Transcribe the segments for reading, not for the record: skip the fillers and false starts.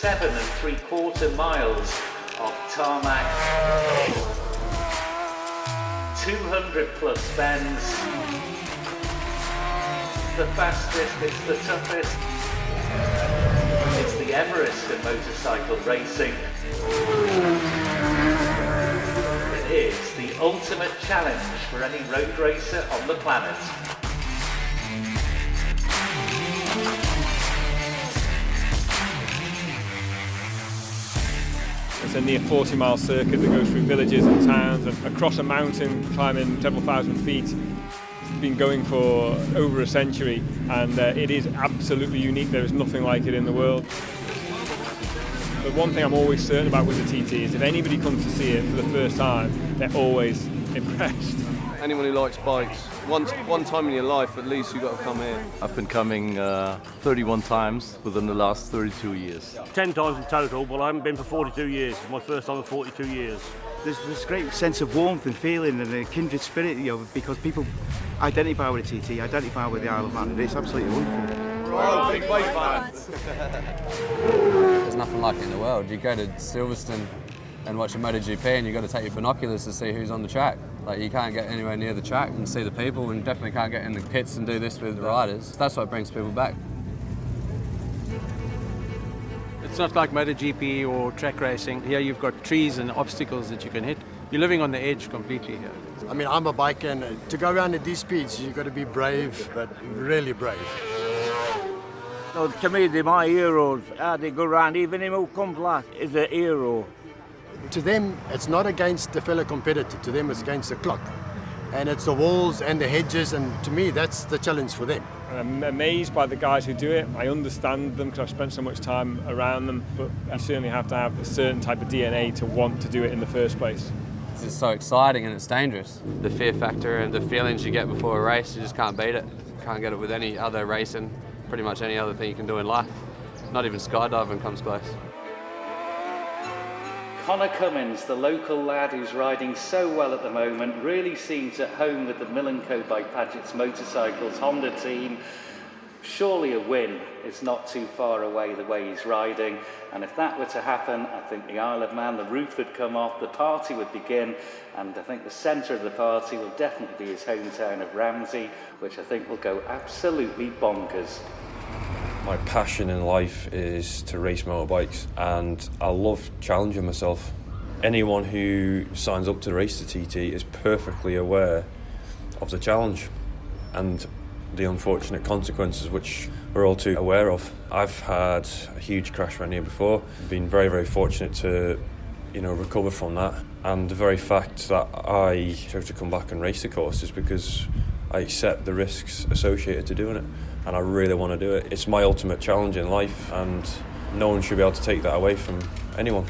7.75 miles of tarmac, 200 plus bends. It's the fastest, it's the toughest. It's the Everest of motorcycle racing. It is the ultimate challenge for any road racer on the planet. It's a near 40-mile circuit that goes through villages and towns and across a mountain, climbing several thousand feet. It's been going for over a century, and it is absolutely unique. There is nothing like it in the world. But one thing I'm always certain about with the TT is if anybody comes to see it for the first time, they're always impressed. Anyone who likes bikes, one time in your life at least, you've got to come here. I've been coming 31 times within the last 32 years. 10 times in total, but I haven't been for 42 years. It's my first time in 42 years. There's this great sense of warmth and feeling and a kindred spirit, because people identify with the TT, identify with the Isle of Man, and it's absolutely wonderful. Oh, big bike fans! There's nothing like it in the world. You go to Silverstone and watch a MotoGP and you've got to take your binoculars to see who's on the track. Like, you can't get anywhere near the track and see the people, and definitely can't get in the pits and do this with the riders. That's what brings people back. It's not like MotoGP or track racing. Here you've got trees and obstacles that you can hit. You're living on the edge completely here. I mean, I'm a biker, and to go around at these speeds, you've got to be brave, but really brave. So to me, they're my heroes. How they go around, even him who comes last is a hero. To them, it's not against the fellow competitor. To them, it's against the clock. And it's the walls and the hedges, and to me, that's the challenge for them. I'm amazed by the guys who do it. I understand them because I've spent so much time around them, but you certainly have to have a certain type of DNA to want to do it in the first place. It's so exciting and it's dangerous. The fear factor and the feelings you get before a race, you just can't beat it. You can't get it with any other racing, pretty much any other thing you can do in life. Not even skydiving comes close. Connor Cummins, the local lad who's riding so well at the moment, really seems at home with the Mill & Co by Paget's Motorcycles Honda team. Surely a win is not too far away the way he's riding, and if that were to happen, I think the Isle of Man, the roof would come off, the party would begin, and I think the centre of the party will definitely be his hometown of Ramsey, which I think will go absolutely bonkers. My passion in life is to race motorbikes, and I love challenging myself. Anyone who signs up to race the TT is perfectly aware of the challenge and the unfortunate consequences which we're all too aware of. I've had a huge crash around here before. Been very, very fortunate to, recover from that. And the very fact that I chose to come back and race the course is because I accept the risks associated to doing it, and I really want to do it. It's my ultimate challenge in life, and no one should be able to take that away from anyone.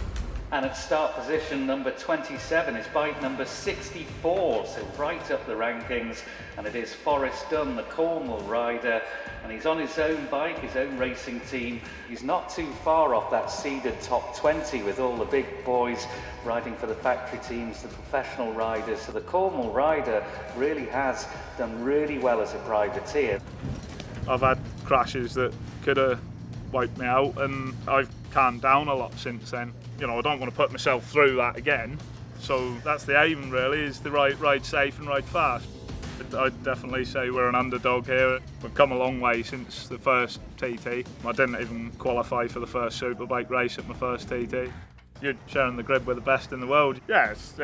And at start position number 27 is bike number 64, so right up the rankings, and it is Forrest Dunn, the Cornwall rider, and he's on his own bike, his own racing team. He's not too far off that seeded top 20 with all the big boys riding for the factory teams, the professional riders. So the Cornwall rider really has done really well as a privateer. I've had crashes that could have wiped me out, and I've calmed down a lot since then. I don't want to put myself through that again, so that's the aim really, is to ride safe and ride fast. I'd definitely say we're an underdog here. We've come a long way since the first TT. I didn't even qualify for the first superbike race at my first TT. You're sharing the grid with the best in the world. Yeah, it's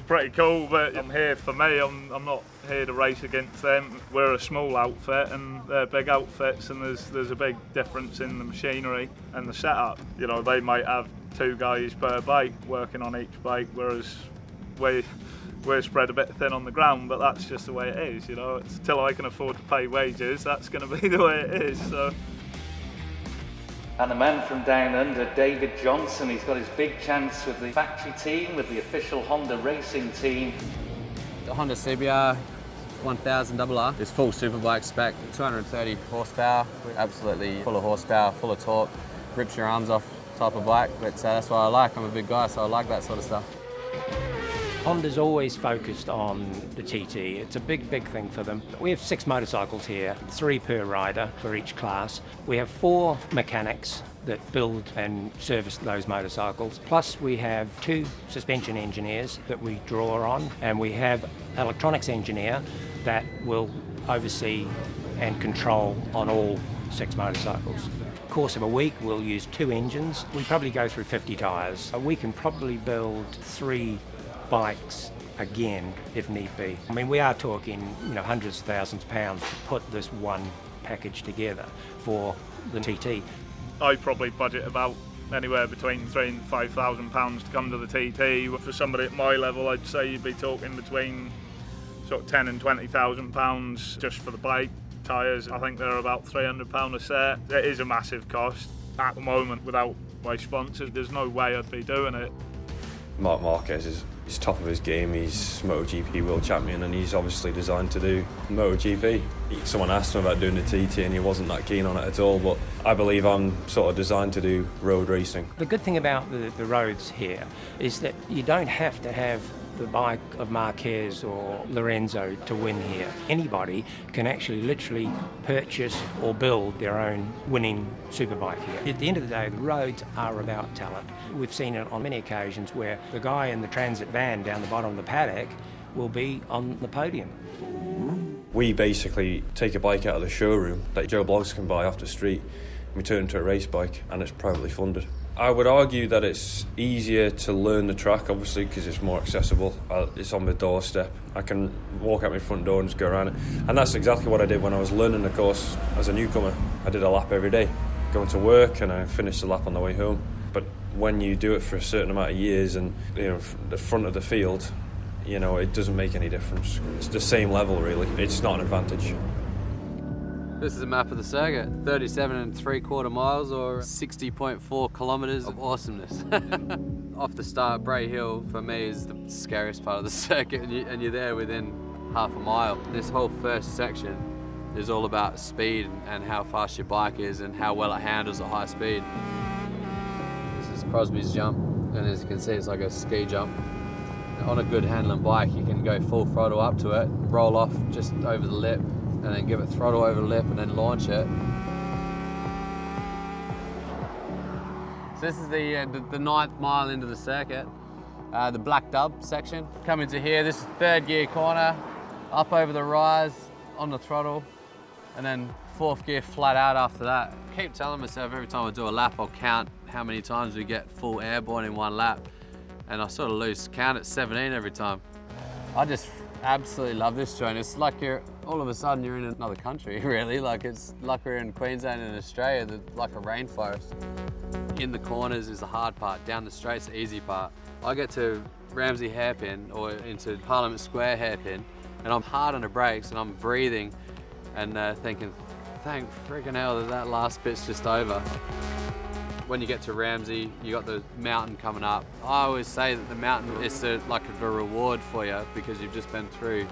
pretty cool, but I'm here for me. I'm not here to race against them. We're a small outfit and they're big outfits, and there's a big difference in the machinery and the setup. They might have 2 guys per bike working on each bike, whereas we're spread a bit thin on the ground, but that's just the way it is. It's till I can afford to pay wages, that's going to be the way it is. So. And the man from down under, David Johnson, he's got his big chance with the factory team, with the official Honda racing team. The Honda CBR 1000 RR is full superbike spec, 230 horsepower, absolutely full of horsepower, full of torque, rips your arms off type of bike, but that's what I like. I'm a big guy, so I like that sort of stuff. Honda's always focused on the TT. It's a big, big thing for them. We have 6 motorcycles here, 3 per rider for each class. We have 4 mechanics that build and service those motorcycles. Plus we have 2 suspension engineers that we draw on, and we have electronics engineer that will oversee and control on all 6 motorcycles. Course of a week we'll use 2 engines. We probably go through 50 tyres. We can probably build 3 bikes again if need be. I mean, we are talking, hundreds of thousands of pounds to put this one package together for the TT. I probably budget about anywhere between £3,000 and £5,000 to come to the TT. For somebody at my level, I'd say you'd be talking between sort of £10,000 and £20,000 just for the bike. Tyres, I think they're about £300 a set. It is a massive cost. At the moment, without my sponsors, there's no way I'd be doing it. Marc Marquez is top of his game. He's MotoGP world champion, and he's obviously designed to do MotoGP. Someone asked him about doing the TT and he wasn't that keen on it at all, but I believe I'm sort of designed to do road racing. The good thing about the roads here is that you don't have to have the bike of Marquez or Lorenzo to win here. Anybody can actually literally purchase or build their own winning superbike here. At the end of the day, the roads are about talent. We've seen it on many occasions where the guy in the transit van down the bottom of the paddock will be on the podium. We basically take a bike out of the showroom that Joe Bloggs can buy off the street, and we turn it into a race bike, and it's privately funded. I would argue that it's easier to learn the track, obviously, because it's more accessible. It's on the doorstep. I can walk out my front door and just go around it. And that's exactly what I did when I was learning the course as a newcomer. I did a lap every day, going to work, and I finished the lap on the way home. But when you do it for a certain amount of years and the front of the field, it doesn't make any difference. It's the same level, really. It's not an advantage. This is a map of the circuit, 37 3/4 miles or 60.4 kilometres of awesomeness. Off the start, Bray Hill for me is the scariest part of the circuit, and you're there within half a mile. This whole first section is all about speed and how fast your bike is and how well it handles at high speed. This is Crosby's jump, and as you can see, it's like a ski jump. On a good handling bike, you can go full throttle up to it, roll off just over the lip, and then give it throttle over the lip and then launch it. So this is the 9th mile into the circuit, the Black Dub section. Come into here, this is 3rd gear corner, up over the rise, on the throttle, and then 4th gear flat out after that. I keep telling myself every time I do a lap, I'll count how many times we get full airborne in one lap, and I sort of lose count at 17 every time. I just absolutely love this joint. It's like all of a sudden you're in another country, really. It's like we're in Queensland and Australia, like a rainforest. In the corners is the hard part, down the straight's the easy part. I get to Ramsey hairpin or into Parliament Square hairpin, and I'm hard on the brakes and I'm breathing and thinking, thank friggin' hell that last bit's just over. When you get to Ramsey, you got the mountain coming up. I always say that the mountain is like a reward for you because you've just been through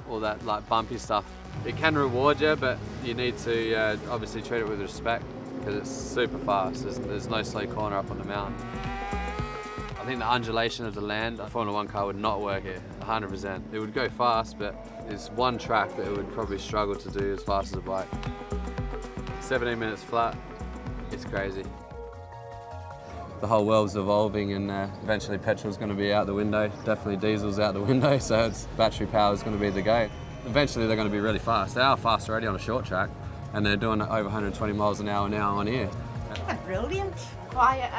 all that bumpy stuff. It can reward you, but you need to obviously treat it with respect because it's super fast. There's no slow corner up on the mountain. I think the undulation of the land, a Formula 1 car would not work here, 100%. It would go fast, but there's one track that it would probably struggle to do as fast as a bike. 17 minutes flat, it's crazy. The whole world's evolving, and eventually petrol's going to be out the window. Definitely diesel's out the window, so it's battery power is going to be the go. Eventually they're going to be really fast. They are fast already on a short track, and they're doing over 120 miles an hour now on here. Brilliant, quiet,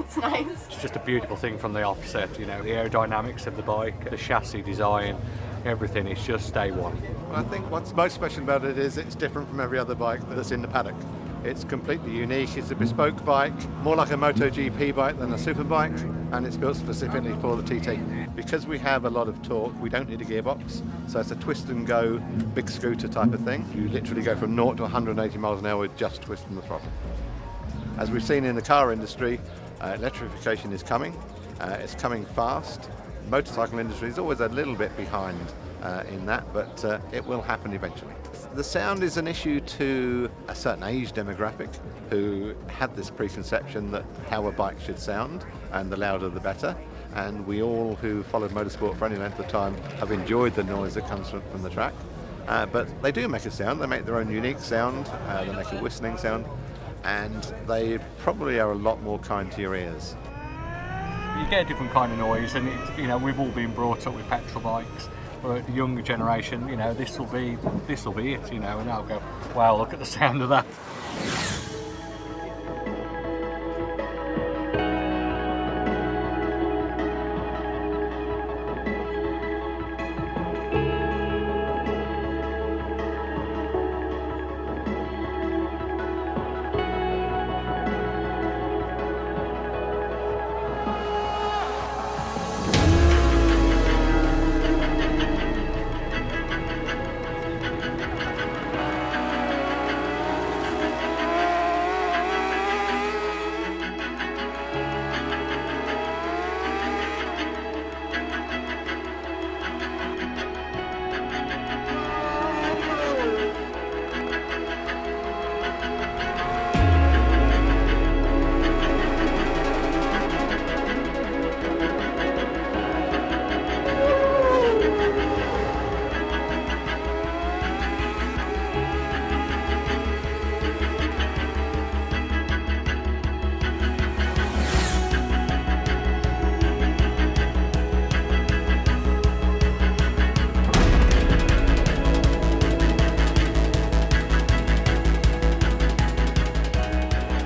it's nice. It's just a beautiful thing from the offset, the aerodynamics of the bike, the chassis design, everything. It's just day one. I think what's most special about it is it's different from every other bike that's in the paddock. It's completely unique. It's a bespoke bike, more like a MotoGP bike than a super bike, and it's built specifically for the TT. Because we have a lot of torque, we don't need a gearbox, so it's a twist and go, big scooter type of thing. You literally go from 0 to 180 miles an hour with just twisting the throttle. As we've seen in the car industry, electrification is coming. It's coming fast. The motorcycle industry is always a little bit behind in that, but it will happen eventually. The sound is an issue to a certain age demographic who had this preconception that how a bike should sound, and the louder the better. and we all who followed motorsport for any length of time have enjoyed the noise that comes from the track. But they do make a sound. They make their own unique sound. They make a whistling sound, and they probably are a lot more kind to your ears. You get a different kind of noise, and we've all been brought up with petrol bikes. But the younger generation, this will be it, and they'll go, wow, look at the sound of that.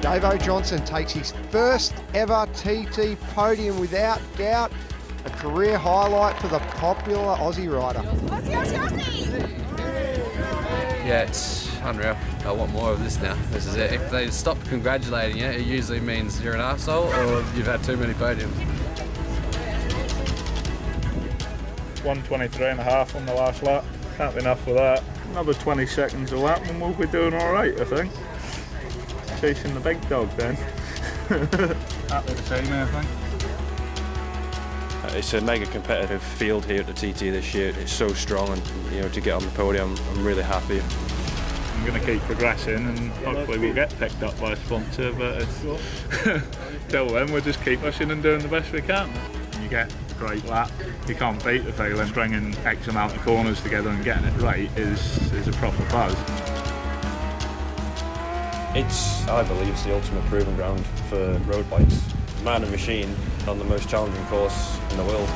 Davo Johnson takes his first ever TT podium without doubt. A career highlight for the popular Aussie rider. Yeah, it's unreal. I want more of this now. This is it. If they stop congratulating you, it usually means you're an arsehole or you've had too many podiums. 1:23.5 on the last lap. Can't be enough for that. Another 20 seconds a lap and we'll be doing all right, I think. Chasing the big dog then. Happy to see me, I think. It's a mega competitive field here at the TT this year. It's so strong, and to get on the podium, I'm really happy. I'm going to keep progressing, and hopefully we'll get picked up by a sponsor. But till then, we'll just keep pushing and doing the best we can. You get a great lap. You can't beat the feeling. Stringing X amount of corners together and getting it right is a proper buzz. I believe it's the ultimate proving ground for road bikes. Man and machine on the most challenging course in the world.